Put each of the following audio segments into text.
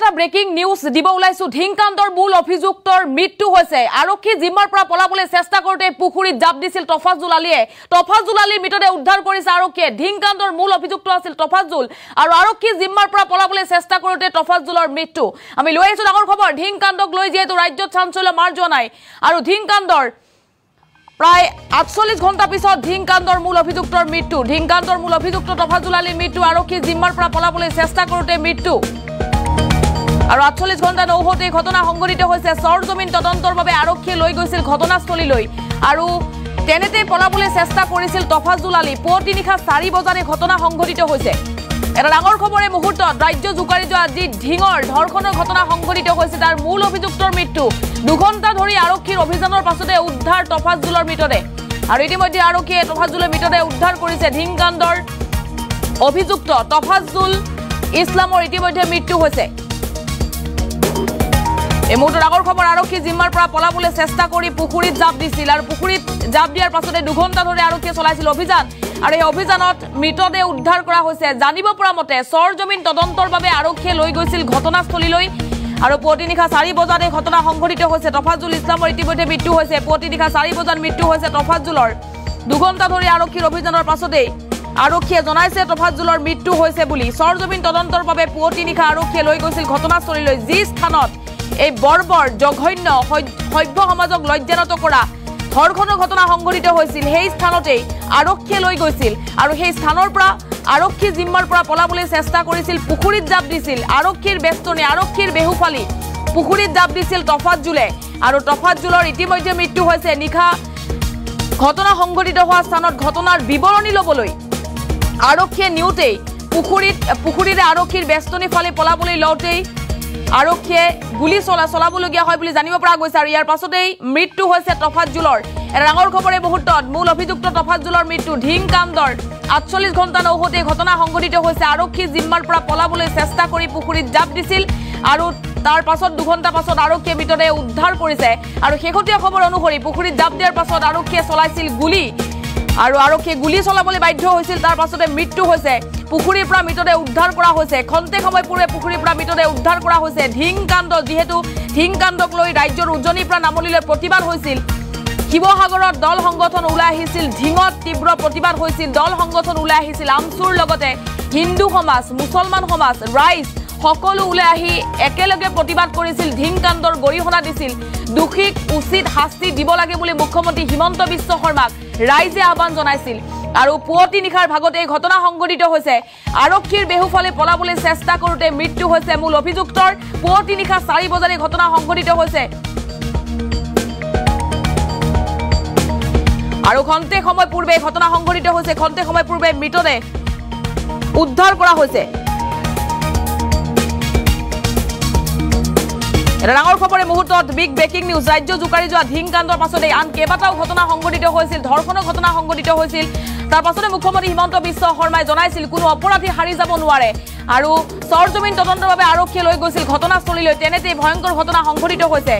এটা breaking news দিব ওলাইছো ধিংকাণ্ডৰ মূল অভিযুক্তৰ মৃত্যু হৈছে আৰক্ষী জিম্মাৰ পৰা পলাবলৈ চেষ্টা কৰোতে পুখুৰীত জাপ দিছিল তফাজুল আলীয়ে তফাজুল আলীৰ মৃতদেহ উদ্ধাৰ কৰিছে আৰক্ষীয়ে ধিংকাণ্ডৰ মূল অভিযুক্ত আছিল তফাজুল আৰু আৰক্ষী জিম্মাৰ পৰা পলাবলৈ চেষ্টা কৰোতে তফাজুলৰ মৃত্যু আমি লৈ আহিছো ডাঙৰ খবৰ ধিংকাণ্ডক লৈ যেহেতু ৰাজ্যত চাঞ্চল্য মাৰ যোৱা নাই আৰু ধিংকাণ্ডৰ প্ৰায় ৪৮ ঘণ্টা পিছত ধিংকাণ্ডৰ মূল অভিযুক্তৰ মৃত্যু ধিংকাণ্ডৰ মূল অভিযুক্ত তফাজুল আলীৰ মৃত্যু আৰক্ষী জিম্মাৰ পৰা পলাবলৈ চেষ্টা কৰোতে মৃত্যু আৰু ৪৮ ঘণ্টা নৌহতে ঘটনা সংঘটিত হৈছে সৰজমিন তদন্তৰ বাবে আৰক্ষীয়ে লৈ গৈছিল ঘটনাস্থলীলৈ আৰু তেনেতে পলাবলৈ চেষ্টা কৰিছিল তফাজুল আলী পুৱতি নিশা ৪ বজাত ঘটনা সংঘটিত হৈছে এটা ডাঙৰ খবৰে মুহূৰ্তত ৰাজ্য জুকাৰি যোৱা আজি ঢিঙৰ ধৰ্ষণৰ ঘটনা সংঘটিত হৈছে তাৰ মূল অভিযুক্তৰ মৃত্যু ২ ঘণ্টা ধৰি আৰক্ষীৰ অভিযানৰ পাছতে উদ্ধাৰ তফাজুলৰ মৃতদেহ আৰু ইতিমধ্যে আৰক্ষীয়ে তফাজুলৰ মৃতদেহ উদ্ধাৰ কৰিছে ধিংকাণ্ডৰ অভিযুক্ত তফাজুল ইছলামৰ ইতিমধ্যে মৃত্যু হৈছে এই মুহূৰ্তত ডাঙৰ খবৰ আৰক্ষী জিম্মাৰ পৰা পলাবলৈ চেষ্টা কৰি পুখুৰীত জাপ দিছিল আৰু পুখুৰীত জাপ দিয়াৰ পাছতে ২ ঘণ্টা ধৰি আৰক্ষীয়ে চলাইছিল অভিযান আৰু এই অভিযানত মৃতদেহ উদ্ধাৰ কৰা হৈছে জানিব পৰা মতে সৰজমিন তদন্তৰ বাবে আৰক্ষীয়ে লৈ গৈছিল ঘটনাস্থলীলৈ আৰু পুৱতি নিশা ৪ বজাত এই ঘটনা সংঘটিত হৈছে তফাজুল ইছলামৰ ইতিমধ্যে মৃত্যু হৈছে পুৱতি নিশা ৪ বজাত মৃত্যু হৈছে তফাজুলৰ ২ ঘণ্টা ধৰি আৰক্ষীৰ অভিযানৰ পাছতে আৰক্ষীয়ে জনাইছে তফাজুলৰ মৃত্যু হৈছে বুলি সৰজমিন তদন্তৰ বাবে পুৱতি নিশা আৰক্ষীয়ে লৈ গৈছিল ঘটনাস্থলীলৈ যি স্থানত এই বৰ্বৰ জঘন্য সভ্য সমাজক লজ্জানত কৰা ধৰ্ষণৰ ঘটনা সংঘটিত হৈছিল সেই স্থানতে আৰক্ষীয়ে লৈ গৈছিল আৰু সেই স্থানৰ পৰা আৰক্ষী জিম্মাৰ পৰা পলাবলৈ চেষ্টা কৰিছিল পুখুৰীত জাপ দিছিল আৰক্ষীৰ বেষ্টনে আৰক্ষীৰ বেহুফালি পুখুৰীত জাপ দিছিল তফাজুলে আৰু তফাজুলৰ ইতিমধ্যে মৃত্যু হৈছে নিশা ঘটনা সংঘটিত হোৱা স্থানত ঘটনাৰ বিৱৰণী ল'বলৈ আৰক্ষীয়ে নিউতেই পুখুৰীৰে আৰক্ষীৰ বেষ্টনী ফালি পলাবলৈ লওঁতেই আৰক্ষীয়ে গুলি চলাবলগীয়া হয় বুলি জানিব পৰা গৈছে আৰু ইয়াৰ পাছতেই মৃত্যু হৈছে তফাজুলৰ এটা ডাঙৰ খবৰে মুহূৰ্তত মূল অভিযুক্ত তফাজুলৰ মৃত্যু ধিংকাণ্ডৰ ৪৮ ঘণ্টা নৌহতে ঘটনা সংঘটিত হৈছে আৰক্ষী জিম্মাৰ পৰা পলাবলৈ চেষ্টা কৰি পুখুৰীত জাপ দিছিল আৰু তাৰ পাছত ২ ঘণ্টা পাছত আৰক্ষীয়ে মৃতদেহ উদ্ধাৰ কৰিছে আৰু শেহতীয়া খবৰ অনুসৰি পুখুৰীত জাপ দিয়াৰ পাছত আৰক্ষীয়ে চলাইছিল গুলি আৰু আৰক্ষীয়ে গুলি চলাবলৈ বাধ্য হৈছিল তাৰ পাছতে মৃত্যু হৈছে পুখুৰীৰ পৰা মৃতদেহ উদ্ধাৰ কৰা হৈছে খন্তে সময় পূৰ্বে পুখুৰীৰ পৰা মৃতদেহ উদ্ধাৰ কৰা হৈছে ধিংকাণ্ড যিহেতু ধিংকাণ্ডক লৈ ৰাজ্যৰ উজনিৰ পৰা নামনিলৈ প্ৰতিবাদ হৈছিল শিৱসাগৰত দল সংগঠন ওলাই আহিছিল ধিঙত তীব্ৰ প্ৰতিবাদ হৈছিল দল সংগঠন ওলাই আহিছিল আমচুৰ লগতে হিন্দু সমাজ মুছলমান সমাজ ৰাইজ সকলো ওলাই আহি একেলগে প্ৰতিবাদ কৰিছিল ধিংকাণ্ডৰ গৰিহণা দিছিল দোষীক উচিত শাস্তি দিব লাগে বুলি মুখ্যমন্ত্ৰী হিমন্ত বিশ্ব শৰ্মাক ৰাইজে আহ্বান জনাইছিল আৰু পুৱতি নিশাৰ ভাগতে এই ঘটনা সংঘটিত হৈছে আৰক্ষীৰ বেহুফালে পলাবলৈ চেষ্টা কৰোতে মৃত্যু হৈছে মূল অভিযুক্তৰ পুৱতি নিশা ৪ বজাত এই ঘটনা সংঘটিত হৈছে আৰু খন্তে সময় পূৰ্বে ঘটনা সংঘটিত হৈছে খন্তে সময় পূৰ্বে মৃতদেহ উদ্ধাৰ কৰা হৈছে ডাঙৰ খবৰে মুহূৰ্তত বিগ ব্ৰেকিং নিউজ ৰাজ্য জুকাৰি যোৱা ধিংকাণ্ডৰ পাছতে আন কেইবাটাও ঘটনা সংঘটিত হৈছিল ধৰ্ষণৰ ঘটনা সংঘটিত হৈছিল তাৰ পাছতে মুখ্যমন্ত্ৰী হিমন্ত বিশ্ব শৰ্মাই জনাইছিল কোনো অপৰাধী হাৰি যাব নোৱাৰে আৰু সৰজমিন তদন্তৰ বাবে আৰক্ষীয়ে লৈ গৈছিল ঘটনাস্থলীলৈ তেনেতে ভয়ংকৰ ঘটনা সংঘটিত হৈছে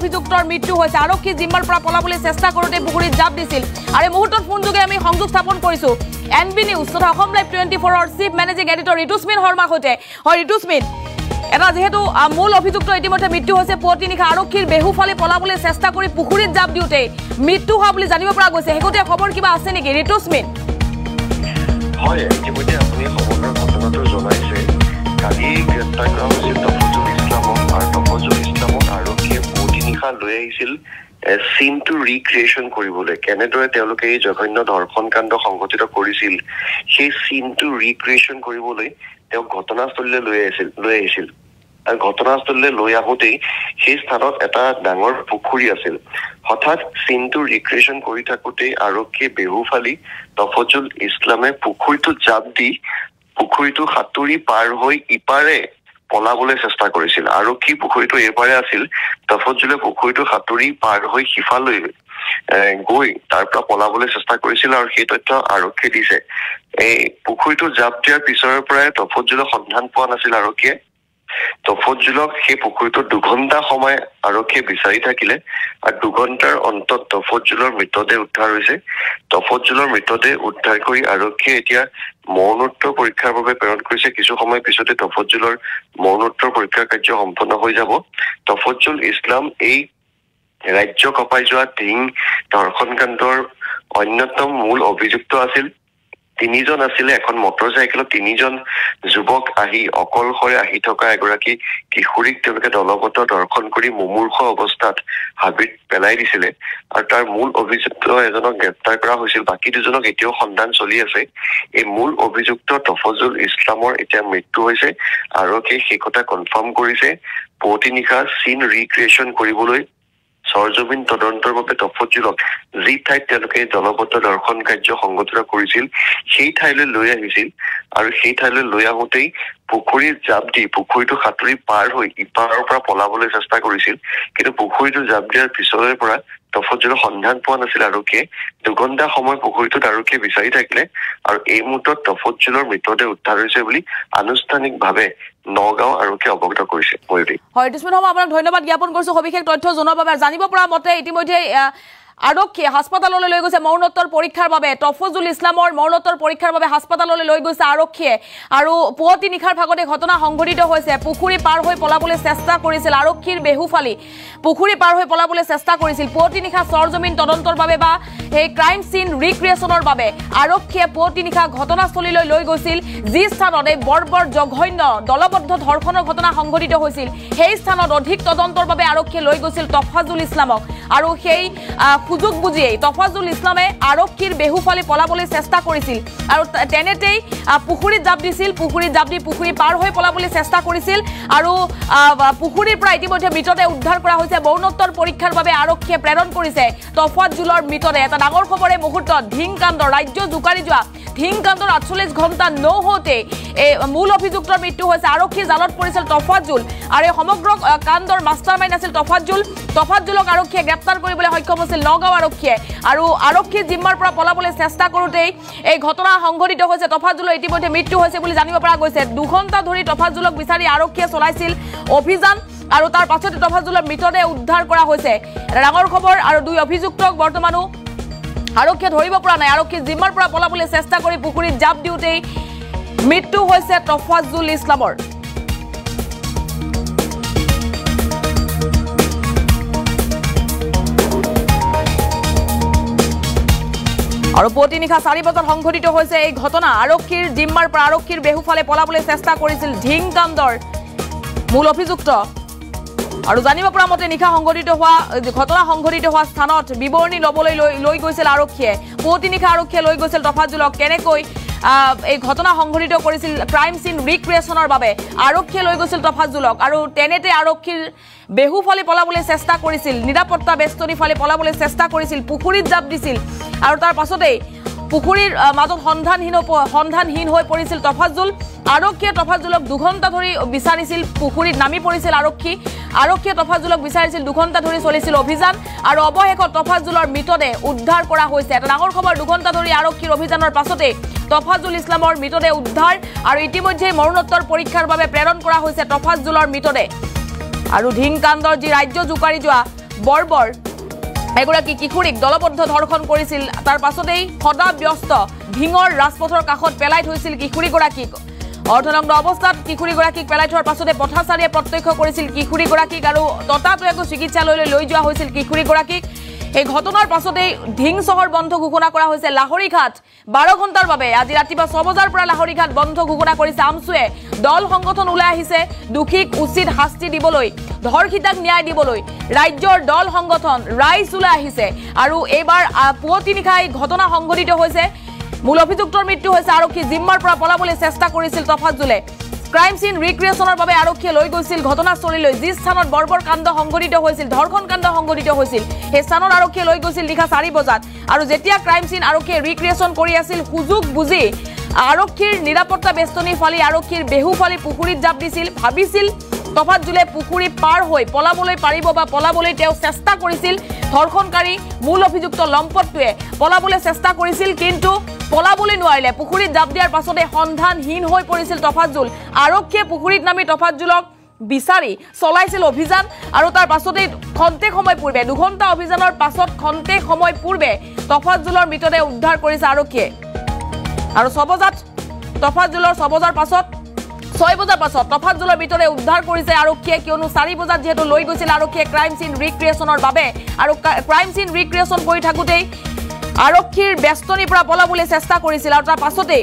অভিযুক্তৰ মৃত্যু হৈছে আৰক্ষী জিম্মাৰ পৰা পলাবলৈ চেষ্টা কৰোতে পুখুৰীত জাপ দিছিল আৰু মুহূৰ্তত ফোন যোগে আমি সংযোগ স্থাপন কৰিছো এনবি নিউজ তথা অসম লাইভ 24ৰ চিফ মেনেজিং এডিটৰ ঋতুস্মিন শৰ্মাৰ সৈতে হয় ঋতুস্মিন এটা যেহেতু মূল অভিযুক্ত ইতিমধ্যে মৃত্যু হৈছে পুৱতি নিশা আৰক্ষীৰ বেহুফালে পলাবলৈ চেষ্টা কৰি পুখুৰীত জাপ দিওঁতে মৃত্যু হোৱা বুলি জানিব পৰা গৈছে শেহতীয়া খবৰ কিবা আছে নেকি ঋতুস্মিন হয় ইতিমধ্যে আপুনি খবৰৰ ঘটনাটো জনাইছে কালি গ্ৰেপ্তাৰ কৰা হৈছিল তফাজুল ইছলামক আৰু তফাজুল ইছলামক আৰক্ষীয়ে পুৱতি নিশা লৈ আহিছিল চিনটো ৰিক্ৰিয়েশ্যন কৰিবলৈ কেনেদৰে তেওঁলোকে এই জঘন্য ধৰ্ষণ কাণ্ড সংঘটিত কৰিছিল সেই চিনটো ৰিক্ৰিয়েশ্যন কৰিবলৈ তেওঁ ঘটনাস্থলীলৈ লৈ আহিছিল আৰু ঘটনাস্থলীলৈ লৈ আহোঁতেই সেই স্থানত এটা ডাঙৰ পুখুৰী আছিল হঠাৎ চিনটো ৰিক্ৰিয়েশ্যন কৰি থাকোঁতেই আৰক্ষীয়ে বেহুফালি তফজুল ইছলামে পুখুৰীটো জাপ দি পুখুৰীটো সাঁতুৰি পাৰ হৈ ইপাৰে পলাবলৈ চেষ্টা কৰিছিল আৰক্ষী পুখুৰীটো এপাৰে আছিল তফজুলে পুখুৰীটো সাঁতুৰি পাৰ হৈ সিফালৈ গৈ তাৰ পৰা পলাবলৈ চেষ্টা কৰিছিল আৰু সেই তথ্য আৰক্ষীয়ে দিছে এই পুখুৰীটো জাপ দিয়াৰ পিছৰে পৰাই তফজুলক সন্ধান পোৱা নাছিল আৰক্ষীয়ে তফজুলক সেই পুখুৰীটোত 2 ঘণ্টা সময় আৰক্ষীয়ে বিচাৰি থাকিলে আৰু 2 ঘণ্টাৰ অন্তত তফজুলৰ মৃতদেহ উদ্ধাৰ হৈছে তফজুলৰ মৃতদেহ উদ্ধাৰ কৰি আৰক্ষীয়ে এতিয়া মৰণোত্তৰ পৰীক্ষাৰ বাবে প্ৰেৰণ কৰিছে কিছু সময় পিছতে তফজুলৰ মৰণোত্তৰ পৰীক্ষা কাৰ্য সম্পন্ন হৈ যাব তফজুল ইছলাম এই ৰাজ্য কঁপাই যোৱা ধিং ধৰ্ষণ কাণ্ডৰ অন্যতম মূল অভিযুক্ত আছিল 3 জন আছিলে এখন মটৰচাইকেলত 3 জন যুৱক আহি অকলশৰে আহি থকা এগৰাকী কিশোৰীক তেওঁলোকে দলবদ্ধ ধৰ্ষণ কৰি মুমূৰ্ষ অৱস্থাত হাবিত পেলাই দিছিলে আৰু তাৰ মূল অভিযুক্ত এজনক গ্ৰেপ্তাৰ কৰা হৈছিল বাকী 2 জনক এতিয়াও সন্ধান চলি আছে এই মূল অভিযুক্ত তফজুল ইছলামৰ এতিয়া মৃত্যু হৈছে আৰক্ষীয়ে সেই কথা কনফাৰ্ম কৰিছে পুৱতি নিশা চিন ৰিক্ৰিয়েশ্যন কৰিবলৈ সৰজমিন তদন্তৰ বাবে তফজুলক যি ঠাইত তেওঁলোকে দলবদ্ধ ধৰ্ষণ কাৰ্য সংঘটিত কৰিছিল সেই ঠাইলৈ লৈ আহিছিল আৰু সেই ঠাইলৈ লৈ আহোঁতেই পুখুৰীত জাপ দি পুখুৰীটো সাঁতুৰি পাৰ হৈ ইপাৰৰ পৰা পলাবলৈ চেষ্টা কৰিছিল কিন্তু পুখুৰীটো জাপ দিয়াৰ পিছৰে পৰা তফজুলৰ সন্ধান পোৱা নাছিল আৰক্ষীয়ে 2 ঘণ্টা সময় পুখুৰীটোত আৰক্ষীয়ে বিচাৰি থাকিলে আৰু এই মুহূৰ্তত তফজুলৰ মৃতদেহ উদ্ধাৰ হৈছে বুলি আনুষ্ঠানিকভাৱে নগাঁও আৰক্ষীয়ে অৱগত কৰিছে হয় দুষ্মন আপোনাক ধন্যবাদ জ্ঞাপন কৰিছো সবিশেষ তথ্য জনোৱাৰ বাবে জানিব পৰা মতে ইতিমধ্যে আৰক্ষীয়ে হাস্পতাললৈ লৈ গৈছে মৰণোত্তৰ পৰীক্ষাৰ বাবে তফজুল ইছলামৰ মৰণোত্তৰ পৰীক্ষাৰ বাবে হাস্পতাললৈ লৈ গৈছে আৰক্ষীয়ে আৰু পুৱতি নিশাৰ ভাগতে ঘটনা সংঘটিত হৈছে পুখুৰী পাৰ হৈ পলাবলৈ চেষ্টা কৰিছিল আৰক্ষীৰ বেহুফালি পুখুৰী পাৰ হৈ পলাবলৈ চেষ্টা কৰিছিল পুৱতি নিশা সৰজমিন তদন্তৰ বাবে বা এই ক্ৰাইম সিন ৰিক্ৰিয়েশ্যনৰ বাবে আৰক্ষীয়ে পুৱতি নিশা ঘটনাস্থলীলৈ লৈ গৈছিল যি স্থানত এই বৰ্বৰ জঘন্য দলবদ্ধ ধৰ্ষণৰ ঘটনা সংঘটিত হৈছিল সেই স্থানত অধিক তদন্তৰ বাবে আৰক্ষীয়ে লৈ গৈছিল তফজুল ইছলামক আৰু সেই সুযোগ বুজিয়েই তফজুল ইছলামে আৰক্ষীৰ বেহুফালি পলাবলৈ চেষ্টা কৰিছিল আৰু তেনেতেই পুখুৰীত জাপ দিছিল পুখুৰীত জাপ দি পুখুৰী পাৰ হৈ পলাবলৈ চেষ্টা কৰিছিল আৰু পুখুৰীৰ পৰা ইতিমধ্যে মৃতদেহ উদ্ধাৰ কৰা হৈছে মৰণোত্তৰ পৰীক্ষাৰ বাবে আৰক্ষীয়ে প্ৰেৰণ কৰিছে তফজুলৰ মৃতদেহ এটা ডাঙৰ খবৰ এই মুহূৰ্তত ধিং কাণ্ড ৰাজ্য জোকাৰি যোৱা ধিং কাণ্ডৰ 48 ঘণ্টা নহওঁতে এই মূল অভিযুক্তৰ মৃত্যু হৈছে আৰক্ষীৰ জালত পৰিছিল তফজুল আৰু এই সমগ্ৰ কাণ্ডৰ মাষ্টাৰমাইণ্ড আছিল তফজুলক আৰক্ষীয়ে গ্ৰেপ্তাৰ কৰিবলৈ সক্ষম হৈছিল নগাঁও আৰক্ষীয়ে আৰু আৰক্ষীৰ জিম্মাৰ পৰা পলাবলৈ চেষ্টা কৰোঁতেই এই ঘটনা সংঘটিত হৈছে তফজুলৰ ইতিমধ্যে মৃত্যু হৈছে বুলি জানিব পৰা গৈছে 2 ঘণ্টা ধৰি তফজুলক বিচাৰি আৰক্ষীয়ে চলাইছিল অভিযান আৰু তাৰ পাছতে তফজুলৰ মৃতদেহ উদ্ধাৰ কৰা হৈছে ডাঙৰ খবৰ আৰু 2 অভিযুক্তক বৰ্তমানো আৰক্ষীয়ে ধৰিব পৰা নাই আৰক্ষীৰ জিম্মাৰ পৰা পলাবলৈ চেষ্টা কৰি পুখুৰীত জাপ দিওঁতেই মৃত্যু হৈছে তফজুল ইছলামৰ আৰু পুৱতি নিশা 4 বজাত সংঘটিত হৈছে এই ঘটনা আৰক্ষীৰ জিম্মাৰ পৰা আৰক্ষীৰ বেহুফালে পলাবলৈ চেষ্টা কৰিছিল ধিং কাণ্ডৰ মূল অভিযুক্ত আৰু জানিব পৰা মতে নিশা সংঘটিত হোৱা ঘটনা সংঘটিত হোৱা স্থানত বিৱৰণী ল'বলৈ লৈ গৈছিল আৰক্ষীয়ে পুৱতি নিশা আৰক্ষীয়ে লৈ গৈছিল তফজুলক কেনেকৈ এই ঘটনা সংঘটিত কৰিছিল ক্ৰাইম সিন ৰিক্ৰিয়েশ্যনৰ বাবে আৰক্ষীয়ে লৈ গৈছিল তফজুলক আৰু তেনেতে আৰক্ষীৰ বেহুফালি পলাবলৈ চেষ্টা কৰিছিল নিৰাপত্তা বেষ্টনী ফালি পলাবলৈ চেষ্টা কৰিছিল পুখুৰীত জাপ দিছিল আৰু তাৰ পাছতেই পুখুৰীৰ মাজত সন্ধানহীন হৈ পৰিছিল তফজুল আৰক্ষীয়ে তফজুলক 2 ঘণ্টা ধৰি বিচাৰিছিল পুখুৰীত নামি পৰিছিল আৰক্ষীয়ে তফজুলক বিচাৰিছিল 2 ঘণ্টা ধৰি চলিছিল অভিযান আৰু অৱশেষত তফজুলৰ মৃতদেহ উদ্ধাৰ কৰা হৈছে এটা ডাঙৰ খবৰ 2 ঘণ্টা ধৰি আৰক্ষীৰ অভিযানৰ পাছতে তফজুল ইছলামৰ মৃতদেহ উদ্ধাৰ আৰু ইতিমধ্যে মৰণোত্তৰ পৰীক্ষাৰ বাবে প্ৰেৰণ কৰা হৈছে তফজুলৰ মৃতদেহ আৰু ধিং কাণ্ডৰ যি ৰাজ্য জোকাৰি যোৱা বৰ্বৰ এগৰাকী কিশোৰীক দলবদ্ধ ধৰ্ষণ কৰিছিল তাৰ পাছতেই সদা ব্যস্ত ধিঙৰ ৰাজপথৰ কাষত পেলাই থৈছিল কিশোৰীগৰাকীক অৰ্ধনগ্ন অৱস্থাত কিশোৰীগৰাকীক পেলাই থোৱাৰ পাছতে পথাচাৰীয়ে প্ৰত্যক্ষ কৰিছিল কিশোৰীগৰাকীক আৰু ততাতৈয়াকৈ চিকিৎসালয়লৈ লৈ যোৱা হৈছিল কিশোৰীগৰাকীক এই ঘটনাৰ পাছতেই ঢিং চহৰ বন্ধ ঘোষণা কৰা হৈছে লাহৰীঘাট 12 ঘণ্টাৰ বাবে আজি ৰাতিপুৱা 6 বজাৰ পৰা লাহৰীঘাট বন্ধ ঘোষণা কৰিছে আমছুৱে দল সংগঠন ওলাই আহিছে দুখিক উচিত শাস্তি দিবলৈ ধৰ্ষিতাক ন্যায় দিবলৈ ৰাজ্যৰ দল সংগঠন ৰাইজ ওলাই আহিছে আৰু এইবাৰ পুৱতি নিশাই ঘটনা সংঘটিত হৈছে মূল অভিযুক্তৰ মৃত্যু হৈছে আৰক্ষী জিম্মাৰ পৰা পলাবলৈ চেষ্টা কৰিছিল তফাজ্জুলে ক্ৰাইম সিন ৰিক্ৰিয়েশ্যনৰ বাবে আৰক্ষীয়ে লৈ গৈছিল ঘটনাস্থলীলৈ যি স্থানত বৰ্বৰ কাণ্ড সংঘটিত হৈছিল ধৰ্ষণ কাণ্ড সংঘটিত হৈছিল সেই স্থানত আৰক্ষীয়ে লৈ গৈছিল নিশা 4 বজাত আৰু যেতিয়া ক্ৰাইম সিন আৰক্ষীয়ে ৰিক্ৰিয়েশ্যন কৰি আছিল সুযোগ বুজি আৰক্ষীৰ নিৰাপত্তা বেষ্টনী ফালি আৰক্ষীৰ বেহুফালি পুখুৰীত জাপ দিছিল ভাবিছিল তফাজ্জুলে পুখুৰী পাৰ হৈ পলাবলৈ পাৰিব বা পলাবলৈ তেওঁ চেষ্টা কৰিছিল ধৰ্ষণকাৰী মূল অভিযুক্ত লম্পটটোৱে পলাবলৈ চেষ্টা কৰিছিল কিন্তু পলাবলৈ নোৱাৰিলে পুখুৰীত জাপ দিয়াৰ পাছতে সন্ধানহীন হৈ পৰিছিল তফাজ্জুল আৰক্ষীয়ে পুখুৰীত নামি তফাজ্জুলক বিচাৰি চলাইছিল অভিযান আৰু তাৰ পাছতে খন্তে সময় পূৰ্বে 2 ঘণ্টা অভিযানৰ পাছত খন্তে সময় পূৰ্বে তফাজ্জুলৰ মৃতদেহ উদ্ধাৰ কৰিছে আৰক্ষীয়ে আৰু 6 বজাত তফাজ্জুলৰ 6 বজাৰ পাছত তফাজ্জুলৰ মৃতদেহ উদ্ধাৰ কৰিছে আৰক্ষীয়ে কিয়নো 4 বজাত যেহেতু লৈ গৈছিল আৰক্ষীয়ে ক্ৰাইম সিন ৰিক্ৰিয়েশ্যনৰ বাবে আৰু ক্ৰাইম সিন ৰিক্ৰিয়েশ্যন কৰি থাকোতেই আৰক্ষীৰ বেষ্টনীৰ পৰা পলাবলৈ চেষ্টা কৰিছিল আৰু তাৰ পাছতে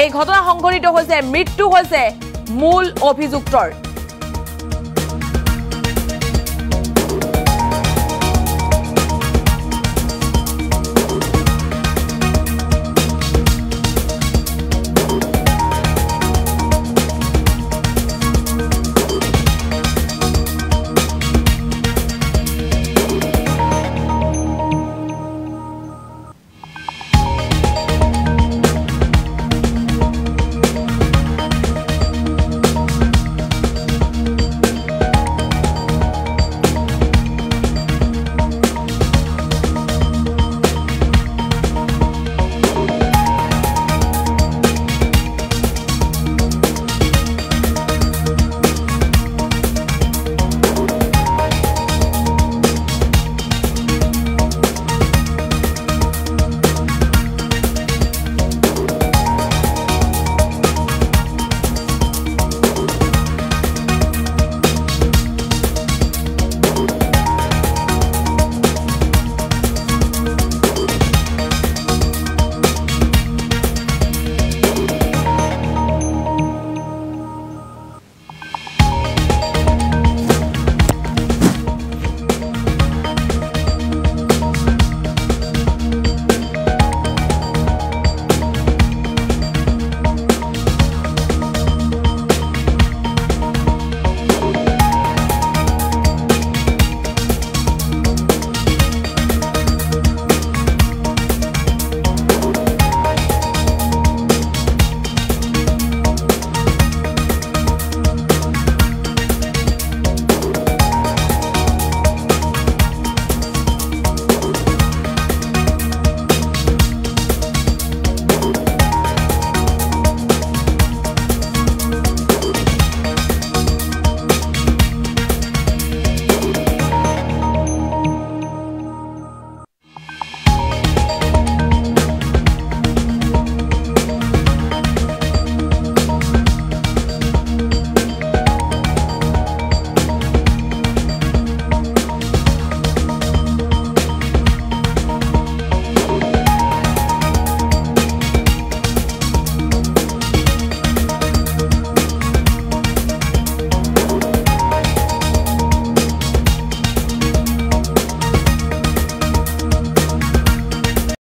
এই ঘটনা সংঘটিত হৈছে মৃত্যু হৈছে মূল অভিযুক্তৰ